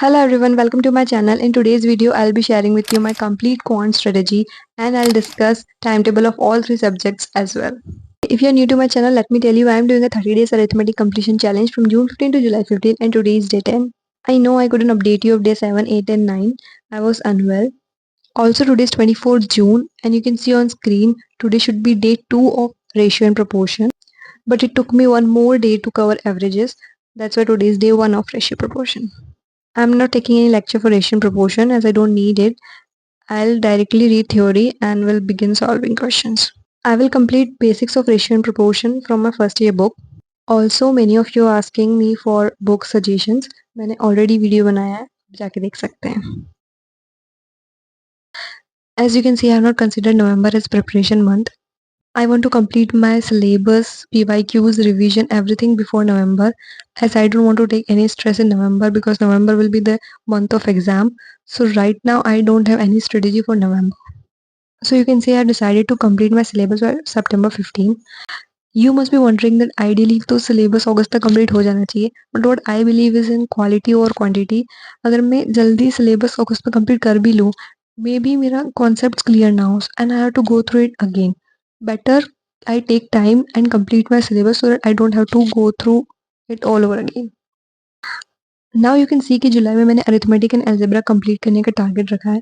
Hello everyone, welcome to my channel. In today's video, I'll be sharing with you my complete quant strategy and I'll discuss timetable of all three subjects as well. If you're new to my channel, let me tell you I am doing a 30 days arithmetic completion challenge from June 15 to July 15 and today is day 10. I know I couldn't update you of day 7, 8 and 9. I was unwell. Also today is 24th June and you can see on screen today should be day 2 of ratio and proportion. But it took me one more day to cover averages. That's why today is day 1 of ratio proportion. I'm not taking any lecture for ratio and proportion as I don't need it. I'll directly read theory and will begin solving questions. I will complete basics of ratio and proportion from my first year book. Also, many of you are asking me for book suggestions. मैंने already video बनाया है, जाके देख सकते हैं. As you can see, I have not considered November as preparation month. I want to complete my syllabus, PYQs, revision, everything before November as I don't want to take any stress in November because November will be the month of exam. So right now I don't have any strategy for November. So you can say I decided to complete my syllabus by September 15. You must be wondering that ideally तो syllabus August तक complete हो जाना चाहिए. But what I believe is in quality or quantity. अगर मैं जल्दी syllabus August में complete कर भी लूँ, maybe मेरा concepts clear ना हो and I have to go through it again. Better I take time and complete my syllabus so that I don't have to go through it all over again. Now you can see कि जुलाई में मैंने arithmetic and algebra complete करने का target रखा है.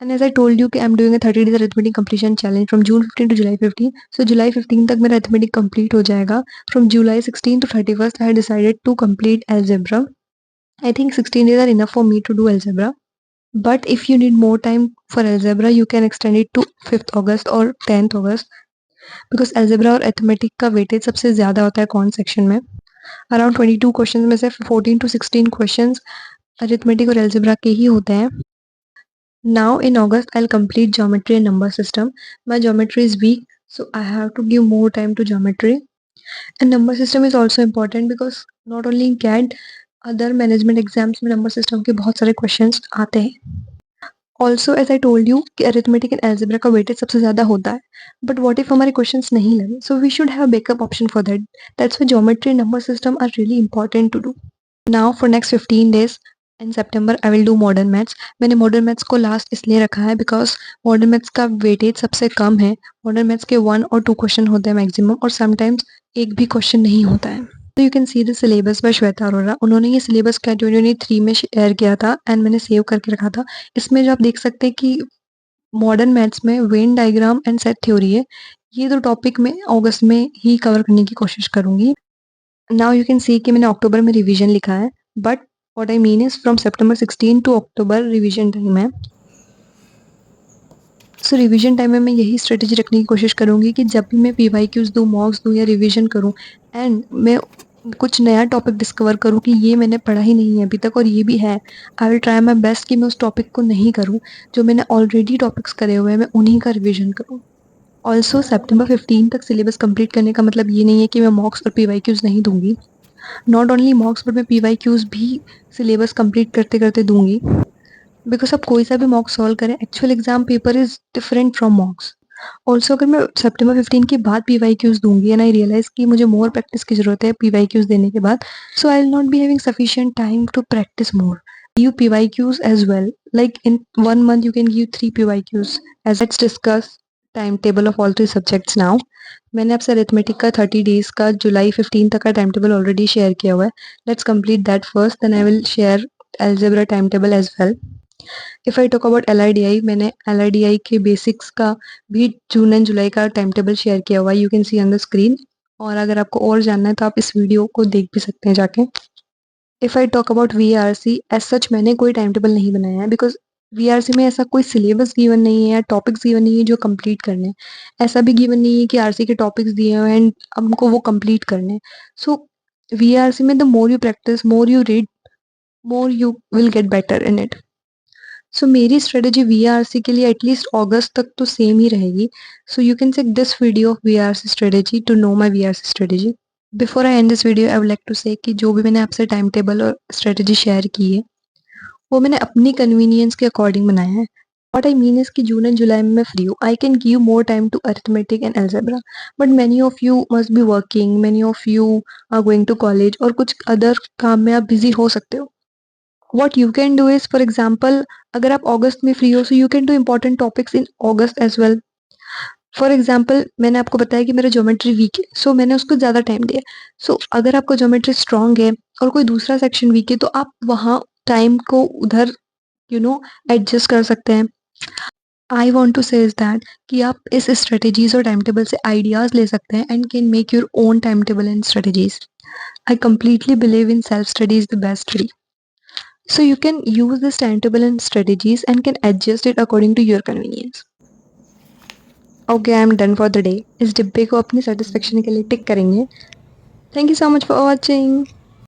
And as I told you कि I'm doing a 30 days arithmetic completion challenge from June 15 to July 15. So July 15 तक मेरा arithmetic complete हो जाएगा. From July 16 to 31st I had decided to complete algebra. I think 16 days are enough for me to do algebra. But if you need more time for algebra, you can extend it to 5th August or 10th August. Because algebra और arithmetic का weightage सबसे ज़्यादा होता है कौन section में. Around 22 question में से 14 to 16 क्वेश्चन अरिथमेटिक और एल्जेब्रा के ही होते हैं. Now in August I will complete geometry and number system. My geometry is weak so I have to give more time to geometry and number system is also important because not only in CAT other management exams में number system के बहुत सारे question आते हैं. Also as I told you कि arithmetic and algebra का weightage सबसे ज़्यादा होता है. बट वॉट इफ हमारे क्वेश्चंस नहीं लगे, so we should have backup option for that. That's why geometry number system are really important to do. Now for next 15 days in September I will do modern maths. मैंने modern maths को last इसलिए रखा है because modern maths का weightage सबसे कम है. Modern maths के 1 or 2 क्वेश्चन होते हैं मैक्सिमम और समटाइम्स एक भी क्वेश्चन नहीं होता है. तो you can see the syllabus by Shweta Arora. उन्होंने ये सिलेबस क्या 2023 में शेयर किया था एंड मैंने सेव करके रखा था. इसमें जो आप देख सकते हैं कि मॉडर्न मैथ्स में Venn diagram and set theory है. ये दो टॉपिक मैं अगस्त में ही कवर करने की कोशिश करूंगी. नाउ यू कैन सी कि मैंने अक्टूबर में रिवीजन लिखा है but what I mean is from September 16 to October revision time है. सो रिवीजन टाइम में मैं यही स्ट्रेटेजी रखने की कोशिश करूंगी कि जब भी मैं PYQs दूँ, मॉक्स दूँ या रिवीजन करूँ एंड मैं कुछ नया टॉपिक डिस्कवर करूँ कि ये मैंने पढ़ा ही नहीं है अभी तक और ये भी है, I will try my best कि मैं उस टॉपिक को नहीं करूँ. जो मैंने ऑलरेडी टॉपिक्स करे हुए हैं मैं उन्हीं का रिवीजन करूँ. ऑल्सो सितंबर 15 तक सिलेबस कंप्लीट करने का मतलब ये नहीं है कि मैं मॉक्स और PYQs नहीं दूंगी. नॉट ओनली मॉक्स बट मैं PYQs भी सिलेबस कंप्लीट करते करते दूंगी. बिकॉज आप कोई सा भी मॉक सॉल्व करें, actual exam paper is different from मॉक्स. Also अगर मैं सितंबर 15 के बाद PYQs दूंगी एंड आई रियलाइज कि मुझे मोर प्रैक्टिस की जरूरत है PYQs देने के बाद, so I will not be having sufficient time to practice more. You PYQs as well. Like in 1 month you can give 3 PYQs. As let's discuss timetable of all 3 subjects now. मैंने आपसे arithmetic का 30 days का जुलाई 15 तक का time table already share किया हुआ है. Let's complete that first, then I will share algebra time table as well. If I talk about LIDI, मैंने LIDI के बेसिक्स का भी जून एंड जुलाई का टाइम टेबल शेयर किया हुआ है. You can C on the screen. और अगर आपको और जानना है तो आप इस वीडियो को देख भी सकते हैं जाके. If I talk about VRC, as such मैंने कोई टाइम टेबल नहीं बनाया है बिकॉज VRC में ऐसा कोई सिलेबस गिवन नहीं है या टॉपिक्स गिवन नहीं है जो कंप्लीट करने हैं. ऐसा भी गिवन नहीं है कि RC के टॉपिक्स दिए हुए हैं एंड हमको वो कंप्लीट करने हैं. सो VRC में the more you practice, more you read, more you will get better in it. So मेरी स्ट्रेटेजी VRC के लिए एटलीस्ट अगस्त तक तो सेम ही रहेगी. So you can check this video of VRC strategy to know my VRC strategy. Before I end this video I would like to say कि जो भी मैंने आपसे टाइम टेबल और स्ट्रेटेजी शेयर की है वो मैंने अपनी कन्वीनियंस के अकॉर्डिंग बनाया है. वॉट आई मीन इज कि जून एंड जुलाई में मैं फ्री हूँ. I can give more time to arithmetic and algebra but many of you must be working, many of you are going to college और कुछ other काम में आप बिजी हो सकते हो. what you can do is, for example, अगर आप अगस्त में फ्री हो, so you can do important topics in August as well. For example मैंने आपको बताया कि मेरा ज्योमेट्री वीक है, सो मैंने उसको ज़्यादा टाइम दिया। सो अगर आपका ज्योमेट्री स्ट्रांग है और कोई दूसरा सेक्शन वीक है, तो आप वहाँ टाइम को उधर एडजस्ट कर सकते हैं। आई वॉन्ट टू से इज दैट कि आप इस स्ट्रेटेजीज और टाइम टेबल से आइडियाज ले सकते हैं and can make your own time table and strategies. I completely believe in self study is the best study. So you can use this timetable and strategies and can adjust it according to your convenience. Okay, I am done for the day. इस डिब्बे को अपनी satisfaction के लिए टिक करेंगे। Thank you so much for watching.